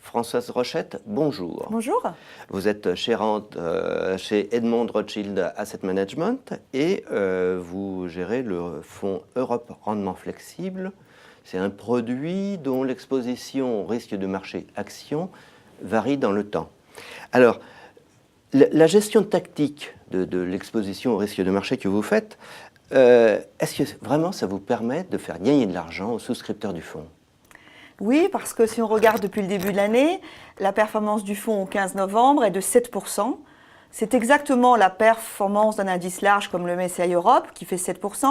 Françoise Rochette, bonjour. Bonjour. Vous êtes gérante chez Edmond Rothschild Asset Management et vous gérez le fonds Europe Rendement Flexible. C'est un produit dont l'exposition au risque de marché action varie dans le temps. Alors, la gestion tactique de l'exposition au risque de marché que vous faites, est-ce que vraiment ça vous permet de faire gagner de l'argent aux souscripteurs du fonds ? Oui, parce que si on regarde depuis le début de l'année, la performance du fonds au 15 novembre est de 7%. C'est exactement la performance d'un indice large comme le MSCI Europe qui fait 7%.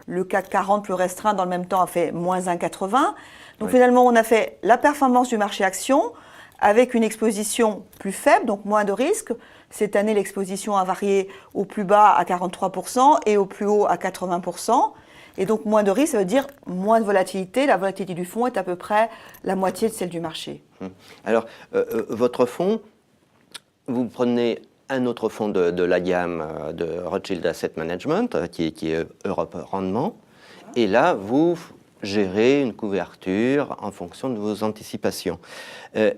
Le CAC 40 plus restreint dans le même temps a fait moins 1,80. Donc finalement, on a fait la performance du marché action avec une exposition plus faible, donc moins de risques. Cette année, l'exposition a varié au plus bas à 43% et au plus haut à 80%. Et donc moins de risques, ça veut dire moins de volatilité. La volatilité du fonds est à peu près la moitié de celle du marché. Alors, votre fonds, vous prenez un autre fonds de la gamme de Rothschild Asset Management, qui est Europe Rendement, et là, vous gérez une couverture en fonction de vos anticipations.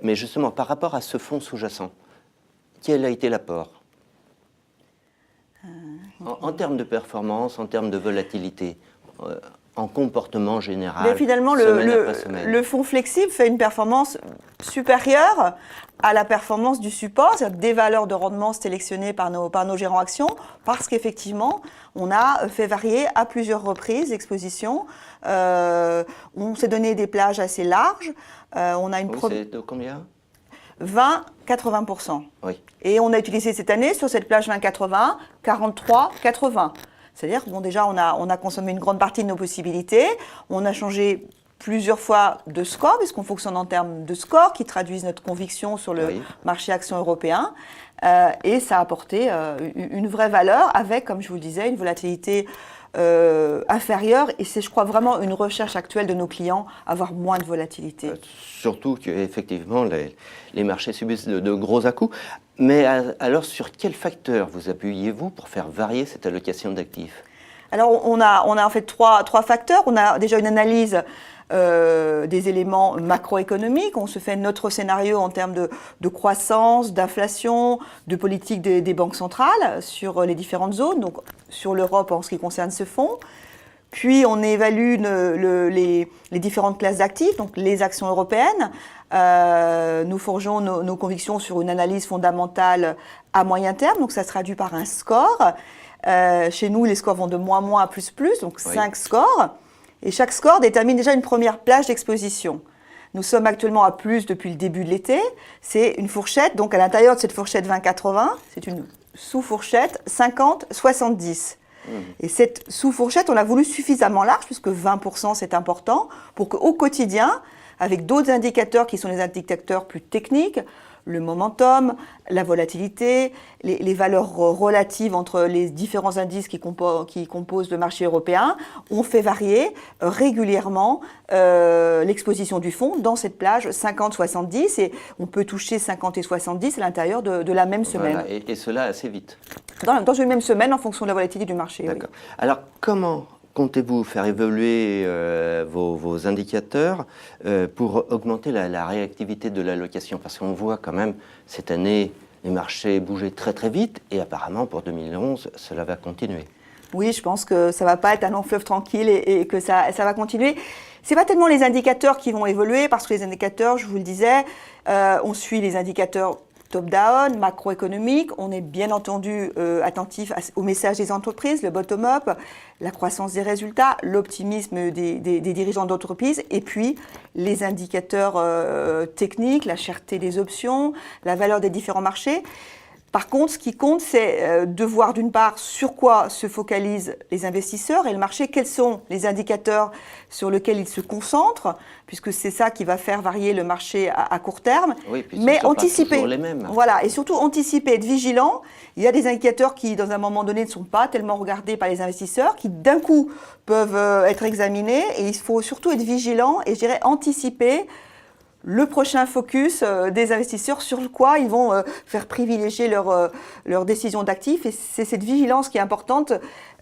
Mais justement, par rapport à ce fonds sous-jacent, quel a été l'apport en termes de performance, en termes de volatilité, en comportement général? Mais finalement, le fonds flexible fait une performance supérieure à la performance du support, c'est-à-dire des valeurs de rendement sélectionnées par nos gérants actions, parce qu'effectivement, on a fait varier à plusieurs reprises l'exposition. On s'est donné des plages assez larges. On a c'est de combien ? 20-80%. Oui. Et on a utilisé cette année, sur cette plage 20-80, 43-80. C'est-à-dire que déjà, on a consommé une grande partie de nos possibilités. On a changé plusieurs fois de score, puisqu'on fonctionne en termes de score qui traduisent notre conviction sur le marché action européen. Et ça a apporté une vraie valeur avec, comme je vous le disais, une volatilité inférieure. Et c'est, je crois, vraiment une recherche actuelle de nos clients, avoir moins de volatilité. Surtout qu'effectivement, les marchés subissent de gros à-coups. Mais alors, sur quels facteurs vous appuyez-vous pour faire varier cette allocation d'actifs ? Alors, on a en fait trois facteurs. On a déjà une analyse des éléments macroéconomiques. On se fait notre scénario en termes de croissance, d'inflation, de politique des banques centrales sur les différentes zones, donc sur l'Europe en ce qui concerne ce fonds. Puis, on évalue les différentes classes d'actifs, donc les actions européennes. Nous forgeons nos convictions sur une analyse fondamentale à moyen terme, donc ça se traduit par un score. Chez nous, les scores vont de moins à plus, donc 5 scores. Et chaque score détermine déjà une première plage d'exposition. Nous sommes actuellement à plus depuis le début de l'été. C'est une fourchette, donc à l'intérieur de cette fourchette 20-80, c'est une sous-fourchette 50-70. Et cette sous-fourchette, on l'a voulu suffisamment large, puisque 20% c'est important, pour qu'au quotidien, avec d'autres indicateurs qui sont les indicateurs plus techniques, le momentum, la volatilité, les valeurs relatives entre les différents indices qui composent le marché européen, on fait varier régulièrement l'exposition du fonds dans cette plage 50-70 et on peut toucher 50 et 70 à l'intérieur de la même semaine. Voilà, et cela assez vite. Dans une même semaine en fonction de la volatilité du marché. D'accord. Oui. Alors, comment comptez-vous faire évoluer vos indicateurs pour augmenter la réactivité de l'allocation ? Parce qu'on voit quand même, cette année, les marchés bouger très très vite et apparemment pour 2011, cela va continuer. Oui, je pense que ça ne va pas être un long fleuve tranquille et que ça va continuer. Ce n'est pas tellement les indicateurs qui vont évoluer parce que les indicateurs, je vous le disais, on suit les indicateurs top-down, macroéconomique, on est bien entendu attentif au message des entreprises, le bottom-up, la croissance des résultats, l'optimisme des dirigeants d'entreprise, et puis les indicateurs techniques, la cherté des options, la valeur des différents marchés. Par contre, ce qui compte, c'est de voir d'une part sur quoi se focalisent les investisseurs et le marché, quels sont les indicateurs sur lesquels ils se concentrent, puisque c'est ça qui va faire varier le marché à court terme. Oui, puis mais anticiper, pas toujours les mêmes. Voilà, et surtout anticiper, être vigilant. Il y a des indicateurs qui, dans un moment donné, ne sont pas tellement regardés par les investisseurs, qui d'un coup peuvent être examinés, et il faut surtout être vigilant et, je dirais, anticiper le prochain focus des investisseurs, sur quoi ils vont faire privilégier leur décision d'actifs. Et c'est cette vigilance qui est importante.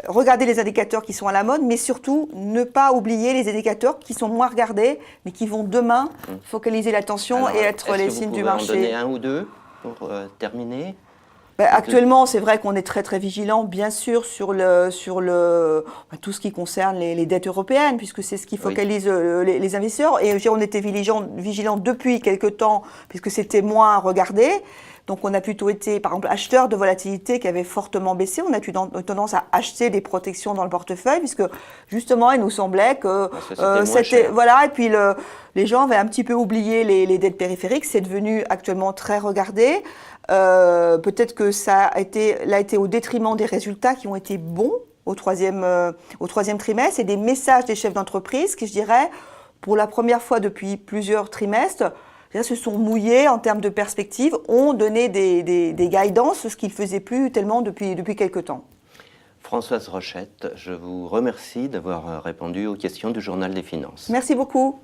Regarder les indicateurs qui sont à la mode, mais surtout ne pas oublier les indicateurs qui sont moins regardés, mais qui vont demain focaliser l'attention et être les signes du marché. Est-ce que vous pouvez en donner un ou deux pour terminer? Actuellement, c'est vrai qu'on est très très vigilant, bien sûr, sur tout ce qui concerne les dettes européennes, puisque c'est ce qui focalise les investisseurs. Et on était vigilant depuis quelque temps, puisque c'était moins regardé. Donc on a plutôt été, par exemple, acheteurs de volatilité qui avaient fortement baissé. On a eu tendance à acheter des protections dans le portefeuille, puisque justement, il nous semblait que c'était voilà. Et puis les gens avaient un petit peu oublié les dettes périphériques. C'est devenu actuellement très regardé. Peut-être que ça a été au détriment des résultats qui ont été bons au troisième trimestre et des messages des chefs d'entreprise qui, je dirais, pour la première fois depuis plusieurs trimestres, se sont mouillés en termes de perspectives, ont donné des guidances, ce qu'ils ne faisaient plus tellement depuis quelque temps. Françoise Rochette, je vous remercie d'avoir répondu aux questions du Journal des Finances. Merci beaucoup.